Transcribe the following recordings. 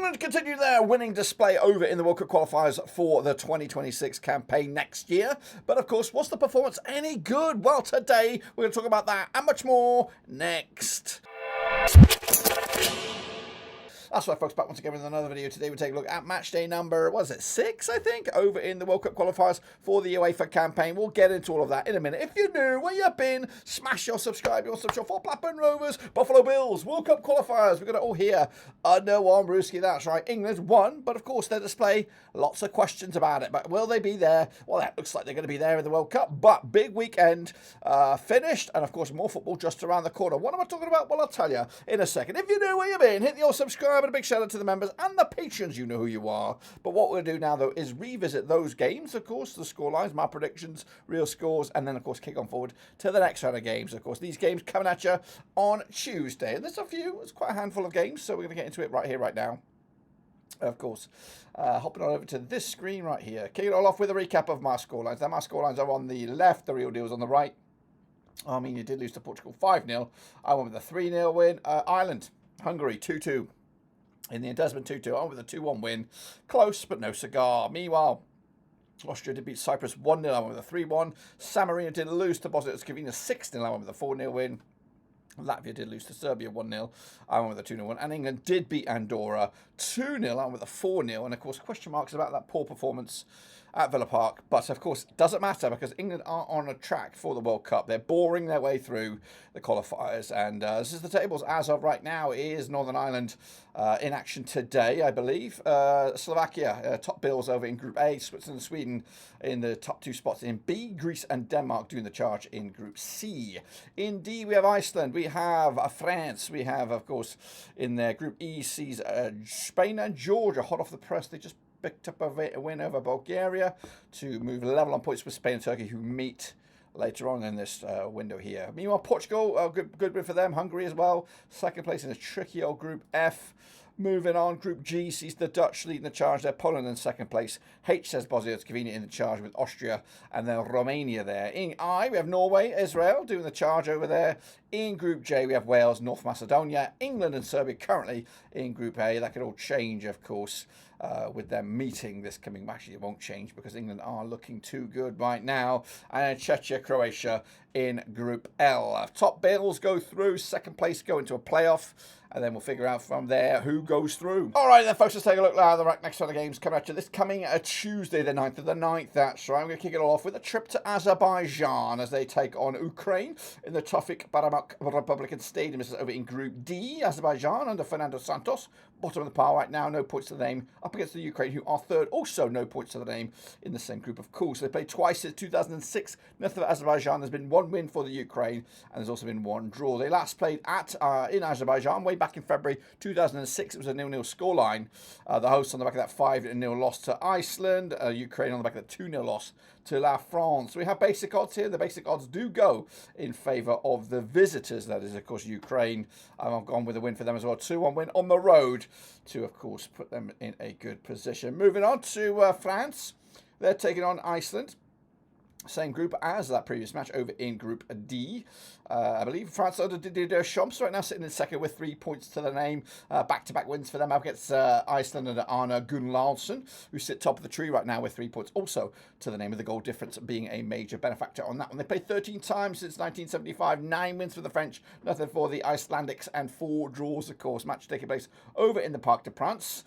England continue their winning display over in the World Cup qualifiers for the 2026 campaign next year. But of course, was the performance any good? Well, today we're going to talk about that and much more next. That's right, folks, back once again with another video. Today we take a look at match day number, what is it, 6, I think, over in the World Cup qualifiers for the UEFA campaign. We'll get into all of that in a minute. If you're new, where you been, smash your subscribe, your subscribe for Blackburn Rovers, Buffalo Bills, World Cup qualifiers. We've got it all here under one brewski. That's right, England won, but of course their display, lots of questions about it. But will they be there? Well, that looks like they're going to be there in the World Cup. But big weekend finished, and of course more football just around the corner. What am I talking about? Well, I'll tell you in a second. If you're new, where you been, hit the old subscribe. And a big shout out to the members and the patrons, you know who you are. But what we'll do now, though, is revisit those games, of course, the score lines, my predictions, real scores, and then, of course, kick on forward to the next round of games. Of course, these games coming at you on Tuesday. And there's a few, it's quite a handful of games, so we're going to get into it right here, right now. Of course, hopping on over to this screen right here. Kicking it all off with a recap of my scorelines. Now, my scorelines are on the left, the real deal's on the right. Armenia did lose to Portugal 5-0. I went with a 3-0 win. Ireland, Hungary 2-2. In the Desmond 2-2, I went with a 2-1 win. Close, but no cigar. Meanwhile, Austria did beat Cyprus 1-0. I went with a 3-1. San Marino did lose to Bosnia-Herzegovina 6-0. I went with a 4-0 win. Latvia did lose to Serbia 1-0. I went with a 2-0 win. And England did beat Andorra 2-0. I went with a 4-0. And, of course, question marks about that poor performance at Villa Park. But, of course, it doesn't matter because England are on a track for the World Cup. They're boring their way through the qualifiers. And this is the tables as of right now. It is Northern Ireland in action today, I believe. Slovakia, top bills over in Group A. Switzerland and Sweden in the top 2 spots in B. Greece and Denmark doing the charge in Group C. In D, we have Iceland. We have France. We have, of course, in their Group E, sees Spain and Georgia hot off the press. They just picked up a win over Bulgaria to move level on points with Spain and Turkey, who meet later on in this window here. Meanwhile, Portugal, good win for them. Hungary as well. Second place in a tricky old Group F. Moving on, Group G sees the Dutch leading the charge there. Poland in second place. H says Bosnia-Herzegovina in the charge with Austria and then Romania there. In I, we have Norway, Israel doing the charge over there. In Group J, we have Wales, North Macedonia, England and Serbia currently in Group A. That could all change, of course, with them meeting this coming match. It won't change because England are looking too good right now. And Czechia, Croatia in Group L. Top bills go through. Second place go into a playoff. And then we'll figure out from there who goes through. All right, then, folks, let's take a look now at the next round of games coming at you. This coming Tuesday, the 9th of the 9th. That's right. I'm going to kick it all off with a trip to Azerbaijan as they take on Ukraine in the Tofik Baramak Republican Stadium. This is over in Group D. Azerbaijan under Fernando Santos. Bottom of the pile right now, no points to the name. Up against the Ukraine, who are third, also no points to the name in the same group, of course. They played twice since 2006. Nothing for Azerbaijan. There's been one win for the Ukraine, and there's also been one draw. They last played in Azerbaijan way back in February 2006. It was a 0-0 scoreline. The hosts on the back of that 5-0 loss to Iceland. Ukraine on the back of that 2-0 loss to La France. We have basic odds here. The basic odds do go in favour of the visitors. That is, of course, Ukraine. I've gone with a win for them as well. 2-1 win on the road to, of course, put them in a good position. Moving on to France. They're taking on Iceland. Same group as that previous match over in Group D. I believe France did Champs right now sitting in second with 3 points to the name. Back-to-back wins for them up against Iceland and Arne Gunnlaugsson, who sit top of the tree right now with 3 points also to the name, of the goal difference being a major benefactor on that one. They played 13 times since 1975. 9 wins for the French, nothing for the Icelandics, and 4 draws, of course. Match taking place over in the Parc de France.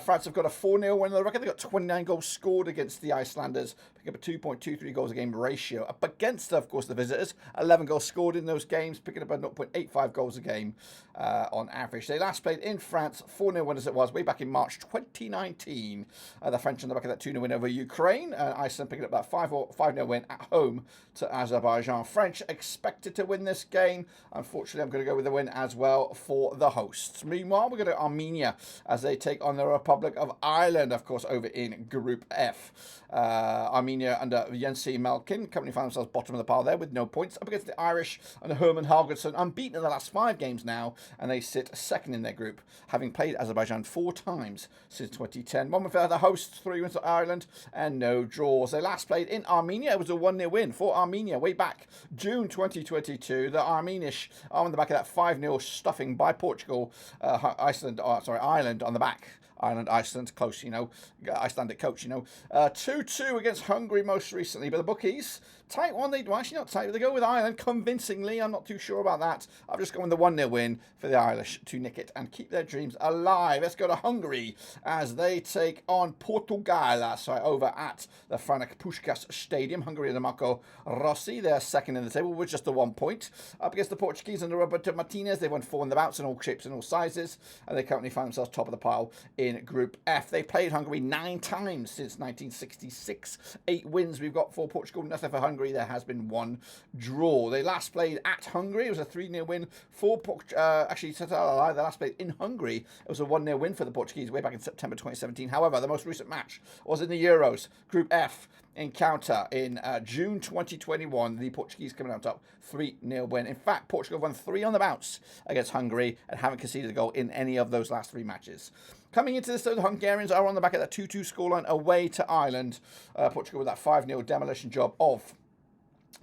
France have got a 4-0 win on the record. They've got 29 goals scored against the Icelanders, picking up a 2.23 goals a game ratio. Up against, of course, the visitors, 11 goals scored in those games, picking up a 0.85 goals a game on average. They last played in France, 4-0 win as it was, way back in March 2019. The French on the back of that 2-0 win over Ukraine. Iceland picking up that 5-0 win at home to Azerbaijan. French expected to win this game. Unfortunately, I'm going to go with the win as well for the hosts. Meanwhile, we're going to Armenia as they take on the Republic of Ireland, of course, over in Group F. Armenia under Jensi Malkin currently find themselves bottom of the pile there with no points. Up against the Irish under Herman Haugesson, unbeaten in the last 5 games now, and they sit second in their group, having played Azerbaijan 4 times since 2010. One for the hosts, 3 wins to Ireland, and no draws. They last played in Armenia. It was a 1-0 win for Armenia way back June 2022. The Armenish are on the back of that 5-0 stuffing by Portugal. Ireland on the back. Ireland, Iceland, close, Icelandic coach, 2-2 against Hungary most recently. But the bookies, tight one. Well, actually not tight, but they go with Ireland convincingly. I'm not too sure about that. I've just gone with the 1-0 win for the Irish to nick it and keep their dreams alive. Let's go to Hungary as they take on Portugal. That's right, over at the Franek Puskás Stadium. Hungary and Marco Rossi, they're second in the table with just the 1 point. Up against the Portuguese under Roberto Martinez, they've won 4 in the bouts in all shapes and all sizes, and they currently find themselves top of the pile in Group F. They played Hungary 9 times since 1966. 8 wins we've got for Portugal, nothing for Hungary. There has been 1 draw. They last played at Hungary. It was a 3-0 win for Portugal. They last played in Hungary. It was a 1-0 win for the Portuguese way back in September 2017. However, the most recent match was in the Euros Group F encounter in June 2021. The Portuguese coming out top 3-0 win. In fact, Portugal won 3 on the bounce against Hungary and haven't conceded a goal in any of those last 3 matches. Coming into this, though, the Hungarians are on the back of that 2-2 scoreline away to Ireland. Portugal with that 5-0 demolition job of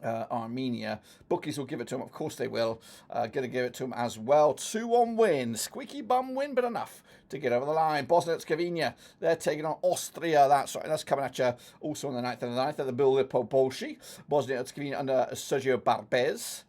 Armenia. Bookies will give it to them. Of course they will. Going to give it to them as well. 2-1 win. Squeaky bum win, but enough to get over the line. Bosnia-Herzegovina, they're taking on Austria. That's right. That's coming at you also on the 9th and the 9th at the Bilbao Bolshi. Bosnia-Herzegovina under Sergi Barbez.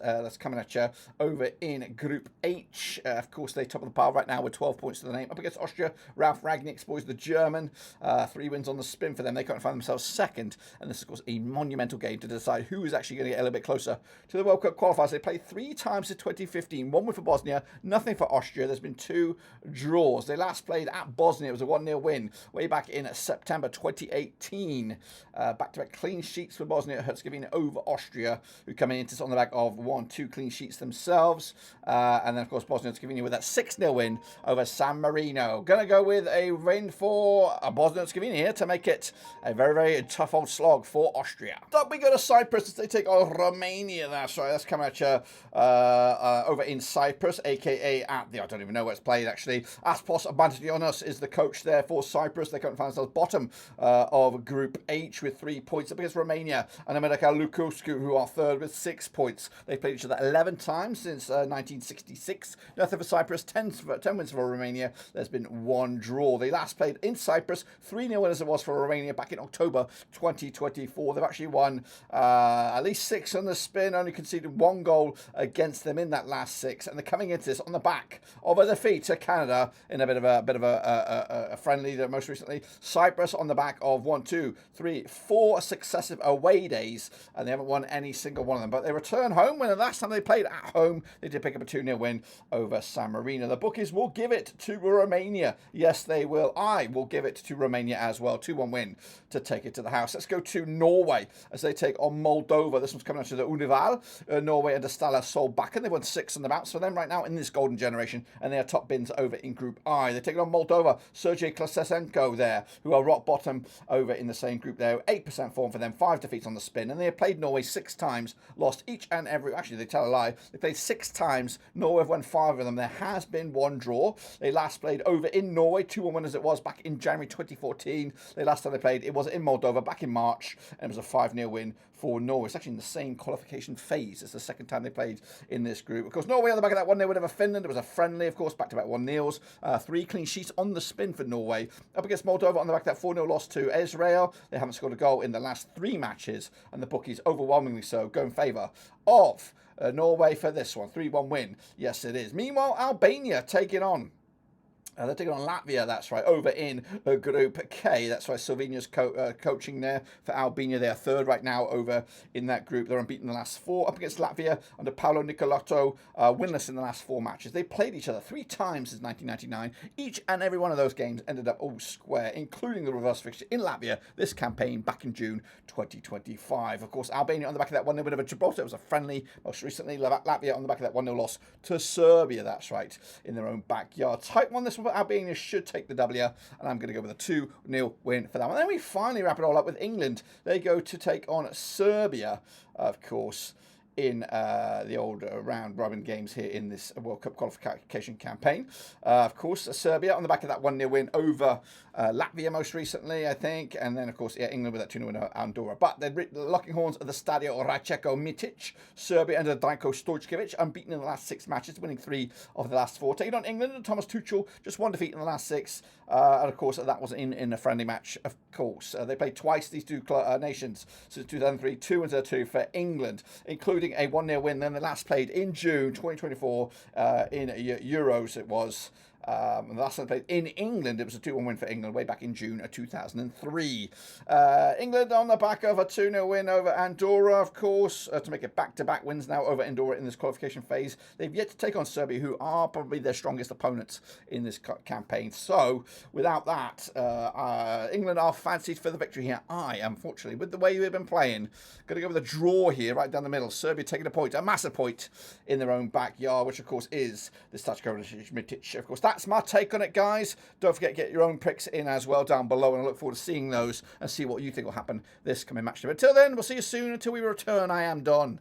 That's coming at you over in Group H. Of course, they're top of the pile right now with 12 points to the name. Up against Austria, Ralf Rangnick spoils the German. 3 wins on the spin for them. They can't find themselves second. And this is, of course, a monumental game to decide who is actually going to get a little bit closer to the World Cup qualifiers. They played 3 times in 2015. 1 win for Bosnia, nothing for Austria. There's been 2 draws. They last played at Bosnia. It was a 1-0 win way back in September 2018. Back-to-back clean sheets for Bosnia-Herzegovina over Austria, who come into this on the back of 1-2 clean sheets themselves. And then, of course, Bosnia-Herzegovina with that 6-0 win over San Marino. Going to go with a win for Bosnia-Herzegovina here to make it a very, very tough old slog for Austria. Up we go to Cyprus as they take on Romania. That's right. That's coming at you over in Cyprus, a.k.a. at the, I don't even know where it's played, actually. Aspos Bantionos is the coach there for Cyprus. They currently find themselves bottom of Group H with 3 points. Up against Romania and America Lucescu, who are third with 6 points. They've played each other 11 times since 1966. Nothing for Cyprus, 10 wins for Romania. There's been 1 draw. They last played in Cyprus, 3-0 win as it was for Romania back in October 2024. They've actually won at least 6 on the spin, only conceded 1 goal against them in that last 6. And they're coming into this on the back of a defeat to Canada in a bit of a friendly that most recently. Cyprus on the back of 1, 2, 3, 4 successive away days, and they haven't won any single one of them. But they return home when the last time they played at home, they did pick up a 2-0 win over San Marino. The bookies will give it to Romania. Yes, they will. I will give it to Romania as well. 2-1 win to take it to the house. Let's go to Norway as they take on Moldova. This one's coming out to the Unival. Norway under Stala Solbakken. They've won 6 on the bounce for them right now in this golden generation, and they are top bins over in Group I. They're taking on Moldova. Sergei Klasesenko there, who are rock bottom over in the same group there. 8% form for them, 5 defeats on the spin, and they have played Norway 6 times, lost each and every, actually they tell a lie, they played 6 times, Norway have won 5 of them. There has been 1 draw. They last played over in Norway, 2-1 win as it was back in January 2014. The last time they played, it was in Moldova back in March, and it was a 5-0 win for Norway. It's actually in the same qualification phase. It's the second time they played in this group. Of course, Norway on the back of that 1-0 win over Finland. It was a friendly, of course, back-to-back 1-0s. 3 clean sheets on the spin for Norway. Up against Moldova on the back of that 4-0 loss to Israel. They haven't scored a goal in the last 3 matches, and the bookies, overwhelmingly so, go in favour of Norway for this one. 3-1 win. Yes, it is. Meanwhile, Albania taking on they're taking on Latvia, that's right, over in Group K. That's right, Slovenia's coaching there for Albania. They are third right now over in that group. They're unbeaten in the last 4. Up against Latvia under Paolo Nicolato, winless in the last 4 matches. They played each other 3 times since 1999. Each and every one of those games ended up all square, including the reverse fixture in Latvia this campaign back in June 2025. Of course, Albania on the back of that 1-0 win over Gibraltar. It was a friendly most recently. Latvia on the back of that 1-0 loss to Serbia. That's right, in their own backyard. Tight one this one. Albania should take the W, and I'm going to go with a 2-0 win for that one. And then we finally wrap it all up with England. They go to take on Serbia, of course, in the old round-robin games here in this World Cup qualification campaign. Of course, Serbia on the back of that 1-0 win over Latvia most recently, I think. And then, of course, England with that 2-0 win over Andorra. But the locking horns of the Stadio Rajko Mitic. Serbia under Dajko Stojkovic, unbeaten in the last 6 matches, winning 3 of the last 4. Taking on England and Thomas Tuchel, just 1 defeat in the last 6. And, of course, that was in a friendly match, of course. They played twice, these two nations, since 2003, 2-2 for England, including a 1-0 win. Then the last played in June 2024 in Euros, it was. And the last time played in England, it was a 2-1 win for England way back in June of 2003. England on the back of a 2-0 win over Andorra, of course, to make it back-to-back wins now over Andorra in this qualification phase. They've yet to take on Serbia, who are probably their strongest opponents in this campaign. So, without that, England are fancied for the victory here. Unfortunately, with the way we've been playing, going to go with a draw here, right down the middle. Serbia taking a massive point in their own backyard, which, of course, is the Stadio Mitic. Of course, that's my take on it, guys. Don't forget to get your own picks in as well down below, and I look forward to seeing those and see what you think will happen this coming match. But until then, we'll see you soon. Until we return, I am done.